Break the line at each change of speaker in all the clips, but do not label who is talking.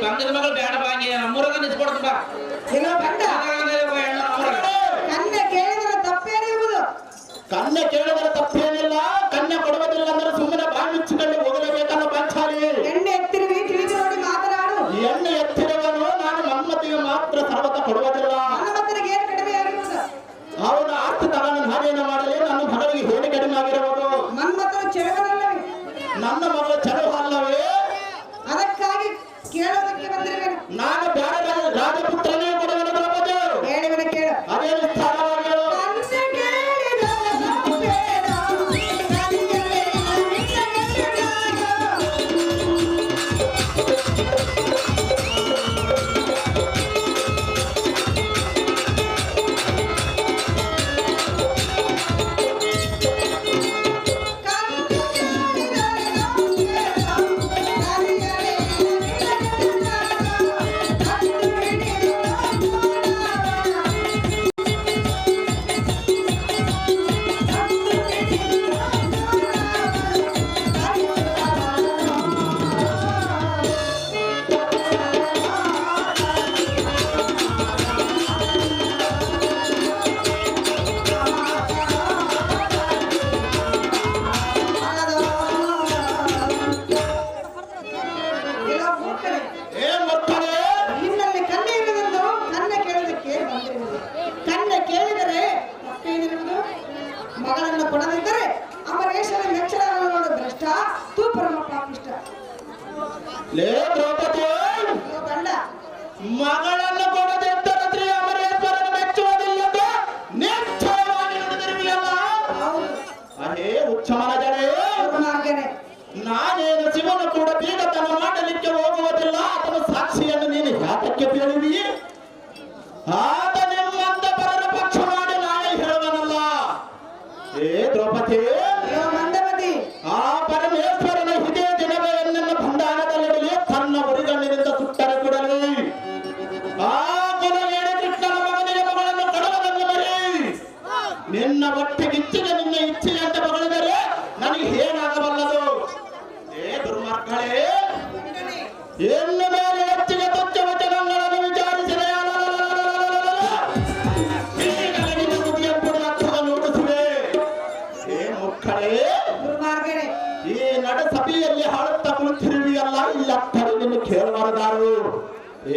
ಬಂಗದ ಮಗಳು ಬೇಡ ಬಾಂಗಿ ನಮ್ಮೂರಾಗ ನಿಂತ್ಕೊಡ್ತ ಬಾ
ಏನೋ ಬಂಡ ಕನ್ಯೆ ಕೇಳಿದ್ರೆ ತಪ್ಪೇನಿರುವುದು?
ಕನ್ಯೆ ಕೇಳಿದರೆ ತಪ್ಪೇನಿಲ್ಲ. ಕನ್ಯೆ ಕೊಡುವುದಿಲ್ಲ ಅಂದ್ರೆ ಸುಮ್ಮನೆ ಬಾಯಿ ಮುಚ್ಚಿಕೊಂಡು ಹೋಗಲೇಬೇಕಲ್ಲ ಪಾಂಚಾಲಿ.
ಎಣ್ಣೆ ಎತ್ತಿರುವಿ ತಿಳಿದು ನೋಡಿ ಮಾತನಾಡು.
ಎಣ್ಣೆ ಎತ್ತಿರುವನು ನಾನು ಮನ್ಮತಿಗೆ ಮಾತ್ರ ಸರ್ವತ ಕೊಡುವುದಿಲ್ಲ.
ಮನ್ಮಥನಿಗೆ ಏನು ಕಡಿಮೆ ಆಗಿರುವುದು?
ಅವನ ಆಸ್ತಿ ತಗೊಂಡು ನಾನೇನು ಮಾಡಲಿ? ನನ್ನ ಮಗಳಿಗೆ ಏನು ಕಡಿಮೆ ಆಗಿರಬಹುದು?
ಮನ್ಮಥನು ಚೆಲುವನಲ್ಲವೇ?
ನನ್ನ ಮಗಳು ಚೆಲುವ ಅಲ್ಲವೇ?
ಅದಕ್ಕಾಗಿ ಕೇಳೋದಕ್ಕೆ ಬಂದಿರುವೆ.
ನಾನು ಬೇರೆ ರಾಜಪುತ್ರನೇ ಕೊಡುವನು ದ್ರೌಪದಿ.
ಹೇಳಿವನ ಕೇಳು.
ಅದೇನು ಸ್ಥಾನವಾಗಿ ಹೇಳು.
ಮಗಳನ್ನು ಕೊಡದಿದ್ದರೆ ಅಮರೇಶನ ಮೆಚ್ಚಲಾಗಲು ಭ್ರಷ್ಟ ತೂಪರಮ ಪಾಪಿಷ್ಟ.
ಲೇ ದ್ರೌಪದಿ,
ಗಂಡ
ಮಗಳನ್ನು ಕೊಡದಿದ್ದರೆ ಅಮರೇಶ್ವರನ ಮೆಚ್ಚುವುದಿಲ್ಲದ ನಿಶ್ಚಯವಾಗಿ ನುಡಿದಿರುವಿಯಲ್ಲ. ಅದೇ ಉಚ್ಚಮನ ಜಡೆ. ನಾನೇನು ಶಿವನ ಕೂಡ ಬೀಗತನ ಮಾಡಲಿಕ್ಕೆ ಹೋಗುವುದಿಲ್ಲ. ಆತನ ಸಾಕ್ಷಿಯನ್ನು ನೀನು ಯಾತಕ್ಕೆ ಬೇಡುವಿ? ಆತ ನಿಮ್ಮಂತ ಪರರ ಪಕ್ಷ ಮಾಡಿ ನಾನೇ ಹೇಳುವನಲ್ಲ. ಏ ದ್ರೌಪದಿ,
ಮಂದಮತಿ,
ಆ ಪರಮೇಶ್ವರನ ಇದೇ ದಿನವೇ ನನ್ನ ಬಂಧನದಲ್ಲಿಡಲಿ, ತನ್ನ ಉರಿಗಣ್ಣಿನಿಂದ ಸುಟ್ಟರೆ ಕೊಡಲಿ. ಆ ಕೊಲಗೇಡಿ ಕೃಷ್ಣನ ಮಗನಿಗೆ ಮಗಳನ್ನು ಕೊಡುವುದನ್ನು ಬರೀ ನಿನ್ನ ಹೊಟ್ಟೆಗಿಚ್ಚಿಗೆ ನಿನ್ನ ಇಚ್ಛೆಯಂತೆ ಮಗಳಿದರೆ ನನಗೆ ಏನಾಗಬಲ್ಲದು? ಏ ದುರ್ಮಾರ್ಗಗಳೇ, ಎನ್ನು ಮೇಲೆ ಹೆಚ್ಚಿಗೆ ತುಚ್ಛ ವಚನಗಳನ್ನು ವಿಚಾರಿಸಿದೆ ನೋಡಿಸುವೆ. ಏ ಮುಖಳೇ, ಈ ನಡ ಸಭೆಯಲ್ಲಿ ಹಾಳುತ್ತಾ ಕುಳಿತಿರುವಿಯಲ್ಲ, ಇಲ್ಲ ನಿನ್ನ ಕೇಳಬಾರದಾರು.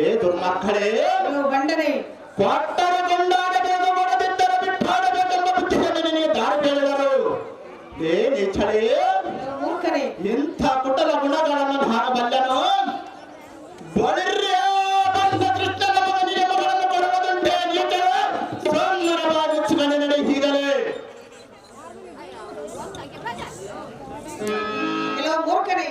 ಏ ದುರ್ಮಾರ್ಗಗಳೇ,
ಬಂಡನೆ
ಕೊಟ್ಟರೆ ಕೊಂಡಾಡಬೇಕು, ಕೊಡದಿದ್ದರೆ ಬಿಟ್ಟಾಡಬೇಕೆಂಬ ಬುದ್ಧಿಯನ್ನು ನಿನಗೆ ದಾರಿ ಹೇಳಿದರು. ಏ ನೀಚಳೇ, ಇಂಥ ಕುಟಲ ಗುಣಗಳನ್ನು ಹಾರಬಲ್ಲನು. ಬಂದ ಕೃಷ್ಣನ ಮಗನಿಗೆ ಮಗಳನ್ನು ಕೊಡುವುದುಂಟೆ ನೀಚಳ ಸೌಂದರ್ಯವಾಗಿ ಮುಚ್ಚಿಕೊಂಡು ನಡೆ ಹೀಗಲೇ.
ಮೂರ್ಖನೆ,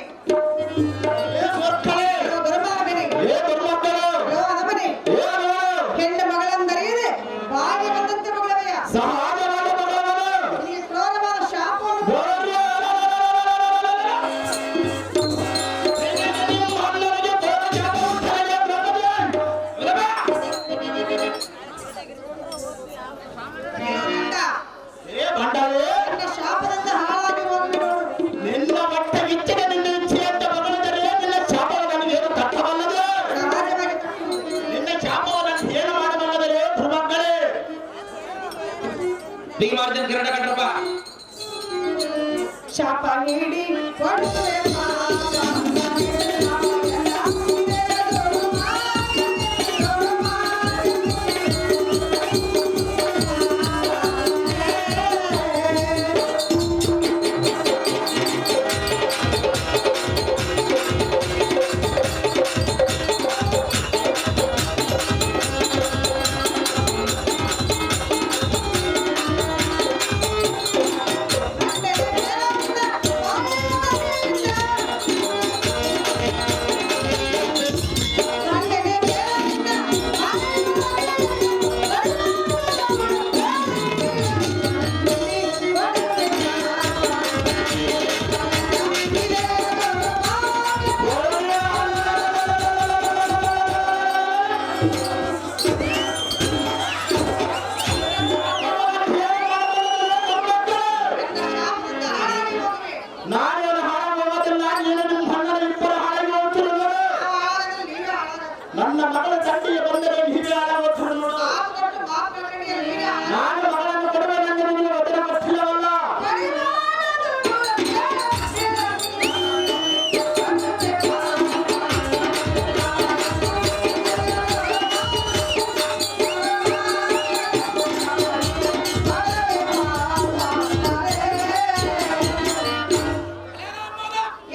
ಹೆಣ್ಣು ಮಗಳಂದರಿಯದೆ ಬಾಗಿ ಬಂದಂತೆ ಮಗಳವೆಯ
ಸಮಾಜವಾದ ಮಗಳವನು
ಈ ಕ್ರೂರವಾದ ಶಾಪವನ್ನು ಶಾಪದಿಂದ ಹಾಳಾಗಿ ಹೋಗಿ
ನಿನ್ನ ಹೊಟ್ಟೆಗಿಚ್ಚಿಗೆ ನಿನ್ನ ಇಚ್ಛೆಯಂತ ಮಗಳಿದರೆ ನಿನ್ನ ಶಾಪವ ನನಗೇನು ತಟ್ಟಬಲ್ಲದು? ನಿನ್ನ ಶಾಪವನ್ನು ಏನು ಮಾಡಬಲ್ಲದರೆ? ಧರ್ಮಗಳೇ,
ಹೀಗೆ ಮಾಡ್ತೀನಿ ಕಿರಣ ಕಟ್ರಪ್ಪ.
ಶಾಪ ನೀಡಿ ಕೊಡುವೆ
ನನ್ನ ಮಗಳ ತಂದೆಗೆ ಬಂದರೆ ಹಿರಿಯ ಆಡಬಹುದು ನೋಡು.
ಮಾತು ಕೊಟ್ಟು ಮಾತು ಕಟ್ಟಿಗೆ ನೀಡ.
ನಾನು ಮಗಳನ್ನು ಕೊಡಬೇಕೆಂದರೆ ನಿನಗೆ ವಚನ ಕೊಟ್ಟಿಲ್ಲವಲ್ಲ.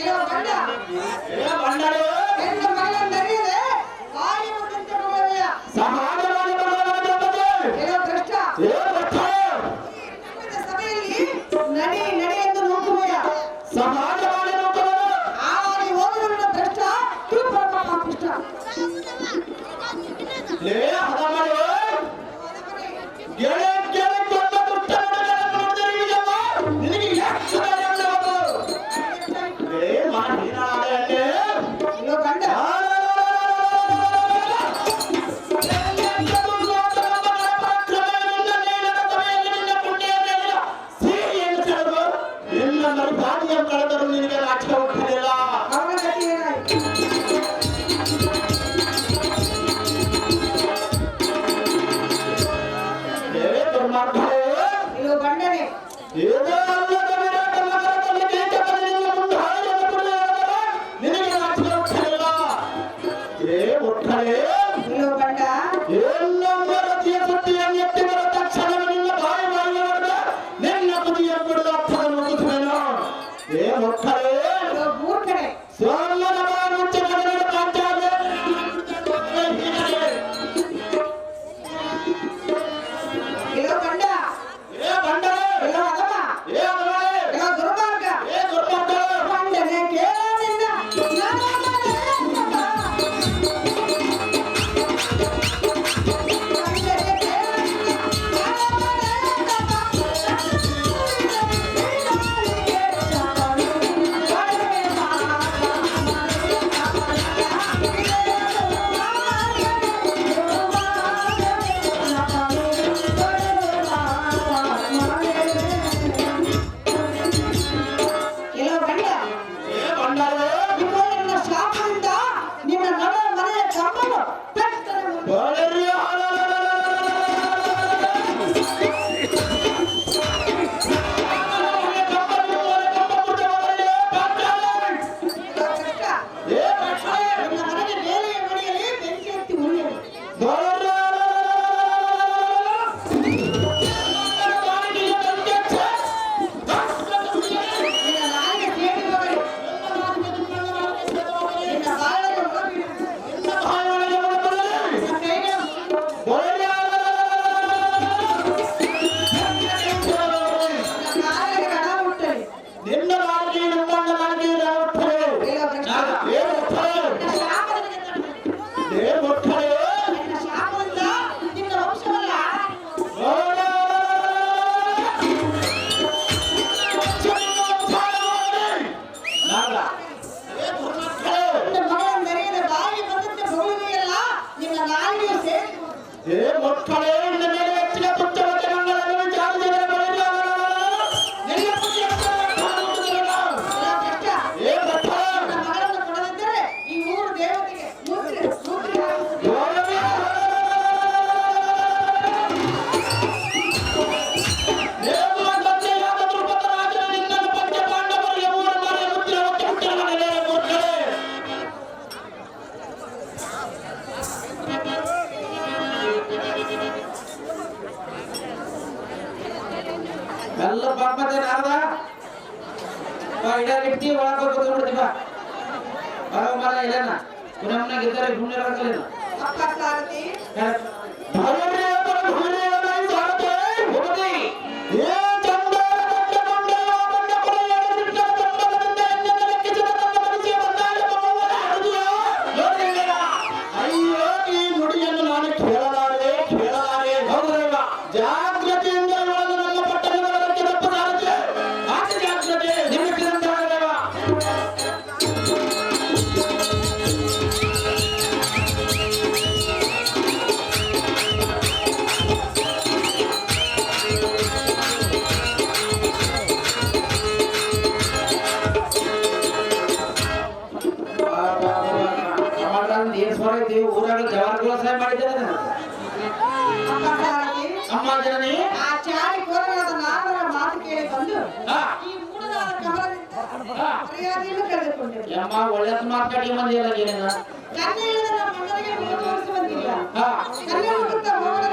ಏನೋ ಗಂಡ
ಏ ಬಂಡರು
ಹೆಣ್ಣು ಮಗಳ ನಡೆಯದೆ ಬಾಯಿ ಮುಟ್ಟಂತೆ ಹೋಗಲಿಲ್ಲ.
ಸಮಾಜವಾಗಿ ಬರಲಾಗುತ್ತದೆ.
ಏನೋ ಭ್ರಷ್ಟ
ಏ ಬರ್ತಾರೆ
ಸಭೆಯಲ್ಲಿ ನಡಿ ನಡಿ ಎಂದು ನೂಕುವೆಯ.
ಸಮಾಜವಾಗಿ ನೋಡುವುದು.
ಆವಾಗಿ ಹೋಗುವುದನ್ನು ಭ್ರಷ್ಟ ತೂಪರಮ್ಮ ಪಾಪಿಷ್ಟ.
ಲೇ ಹದಮರು ಗೆಳೆ ಗೆಳೆ ದೊಡ್ಡ ದುಷ್ಟಗಳನ್ನು ನೋಡಿದರೆ ಈಗಲ್ಲ ನಿನಗೆ ಎಷ್ಟು ಧೈರ್ಯವಿರಬಹುದು? ಲೇ ಮಾಹಿನಾಳೆಯಲ್ಲೇ
ಏನೋ ಗಂಡ
ಕಳೆದರೂ ನಿನಗೆ ನಾಚಿಕೆ ಹುಟ್ಟಲಿಲ್ಲ.
ಅವನ ಗತಿ ಏನಾಯ್ತು?
ಏ ದುರ್ಮಾರ್ಗವೇ,
ಏನೋ ಗಂಡನೇ
ಏನೋ ಅಲ್ಲದ ವಿರಾಟ ನಗರದಲ್ಲಿ ದೇಶದಲ್ಲಿ ಮುಂದೆ ಹಾಳೆಯನ್ನು ಕುಡಿಯುವುದರ ನಿನಗೆ ನಾಚಿಕೆ ಹುಟ್ಟಲಿಲ್ಲ. ಏ ಒಟ್ಟರೆ
ಏನೋ ಗಂಡ
ಎಲ್ಲೊಂದು ರತಿಯ ಸುದ್ದಿಯನ್ನು ಎತ್ತಿ ಬರುವ ತಕ್ಷಣ ನಿನ್ನ ಬಾಯಿ ಮಾಡಿದರೆ ನಿನ್ನ ಬುದ್ಧಿಯ ಬಿಡದ ಅರ್ಥವನ್ನು ಮುಗಿಸುವೆನು. ಏ ಒಟ್ಟರೆ
ಏನೋ ಮೂರ್ಖನೇ
ಸೋಮನ ಮುಚ್ಚ ಕನ್ನಡ ಪಾಂಚಾಲ
ಏನೋ ಗಂಡ
ಏ ಬಂಡರೆ
ಏನೋ ಅಧಮ
ಏ ಅಲ್ವೇ
ಏನೋ ದುರ್ಮಾರ್ಗ
ಏ ದುರ್ಮಾರ್ಗ
ಗಂಡನೇ ಕೇಳಿಲ್ಲ ಏನೋ ಗಂಡ
ಏ ಬಂಡರೆ
ನಿನ್ನ ಶಾಪದಿಂದ ನಿನ್ನ ನಡ ಮನೆಯ ಕಮ್ಮಲು ಪೆಟ್ಟನೆ ಮುರಿದು
ಬಲರಿ
ಕಷ್ಟ. ನಿನ್ನ ಮನೆಗೆ ಬೇರೆ ಮನೆಯಲ್ಲಿ ಬೆಂಕಿ ಹತ್ತಿ ಉರಿಯಲಿ. ನಿನ್ನ ನಾಯಿಗೆ ಸೇರಿ ಹೋಗಲಿ. ನಿನ್ನ ಬಾಳನ್ನು ಹೋಗಲಿ. ನಿನ್ನ ಕೈಗೆ ನಿನ್ನ ಕಾಲಿಗೆ ಹಣ ಮುಟ್ಟಲಿ.
ನಿನ್ನ ನಾಲ್ಗೆ ನಿಮ್ಮಣ್ಣ ನಾಲ್ಗೆ ಯಾವತ್ತೇ
ಏನೋ ಭ್ರಷ್ಟ.
ಏ ಒಟ್ಟರೆ
ನಿನ್ನ ಶಾಪದಿಂದ ತಡೆದು.
ಏ ಒಟ್ಟರೆ
ನಿನ್ನ ಶಾಪದಿಂದ ನಿನ್ನ ವಂಶವಲ್ಲ ನಿನ್ನ ಮಗಳ ನೆರೆಯದ ಬಾಯಿ ಬಂದಂತೆ ಬರುವುದಿಲ್ಲ. ನಿನ್ನ ನಾಯಿಗೆ ಸೇರಿ
ಏ ಮಕ್ಕಳೇ ನಿನ್ನ ಮೇಲೆ ಹೆಚ್ಚಿನ ತುಚ್ಛವಾದ ಮಂಗಳವನ್ನು ವಿಚಾರಿಸಿದರೆ ಬರೆಯಲ್ಲ. ನಿನ್ನ ಬುದ್ಧಿಯ
ಏನೋ ಭ್ರಷ್ಟ.
ಏ ಭಟ್ಟ
ನನ್ನ ಮಗಳನ್ನು ಕೊಡದಿದ್ದರೆ ಈ ಊರು ದೇವತೆಗೆ ಮುದ್ರೆ ಹಾಕುತ್ತದೆ.
ದೇವರ ತಂದೆಯಾದ ದ್ರುಪದರಾಜನು ನಿನ್ನನ್ನು ಪಂಚ ಪಾಂಡವರಿಗೆ ಮೂರು ಬಾರಿ ಮುದ್ರೆ ಹೊತ್ತು ಹುಟ್ಟಿರಲಾಗಿದೆ ಮೂರ್ಖರೇ.
ಎಲ್ಲ ಪಾಪತೆ ನಾರದ ಇಡಲಿಟ್ಟಿ ಒಳಗೆ ಕೂತ್ಬಿಡ್ತೀವಿ ಬಾ ಬರೋ ಮರ ಇಲ್ಲನ ಪುನಮ್ನಾಗ ಇದ್ದಾರೆ ಸುಮ್ಮನೆ ಇರಕಲೇನು
ಅಪ್ಪ ಸಾರಥಿ
ಭೈರವರ ಭೈರವನ ಸಾರಥಿ ಹೋಗದಿ. ಏ ಚಂದನ ಕಂಡಕೊಂಡೆಯೋ ಬಂದ ಕೊನೆಯಲ್ಲಿ ಬಿಟ್ಟ ಕಂಬಲದಿಂದ ಎಣ್ಣೆನ ಲೆಕ್ಕಿಸಿದ ತನ್ನ ಮನಸ್ಸಿಗೆ ಬಂದಾಗ ಬರುವವರ ಹೃದಯ ನೋಡಿಲ್ಲ. ಅಯ್ಯೋ ಈ ನುಡಿಯನ್ನು ನಾನು ಕೇಳಲಾರೆ. ಹೌದಲ್ವ? ಜಾಗೃತಿಯಿಂದ ಇವಳನ್ನು ನಮ್ಮ ಪಟ್ಟಣದವರಕ್ಕೆ ತಪ್ಪ ಸಾರಥಿ. ಆಚೆ ಜಾಗೃತಿ ನಿಮಿತ್ತಿದಂತೆ ಆಗಲಿಲ್ಲ.
ಸಹಾಯ ಮಾಡಿದ್ದೇನೆ
ಅಪ್ಪ ಸಾರಥಿ,
ಅಮ್ಮ ಜನನಿ
ಆ ಚಾಡಿ ಕೋರನಾದ ನಾಗರ ಮಾತು ಕೇಳಿ ಬಂದು
ಹಾ.
ಈ ಮೂಡನಾದ ಕಮಲದಿಂದ ಮರ್ಯಾದೆಯನ್ನು ಕಳೆದುಕೊಂಡಿದ್ದೆ.
ಅಮ್ಮ ಒಳ್ಳೆ ಮಾತಾಡಿ ಮಂದಿಯಲ್ಲ ಏನೇನ
ಕನ್ಯೆ ಇಲ್ಲದ ನಮ್ಮ ಮಗನಿಗೆ ಮುಖ ತೋರಿಸಿ ಬಂದಿಲ್ಲ.
ಹಾ
ಕನ್ಯೆ ಮುಖದ ಹೋಗದ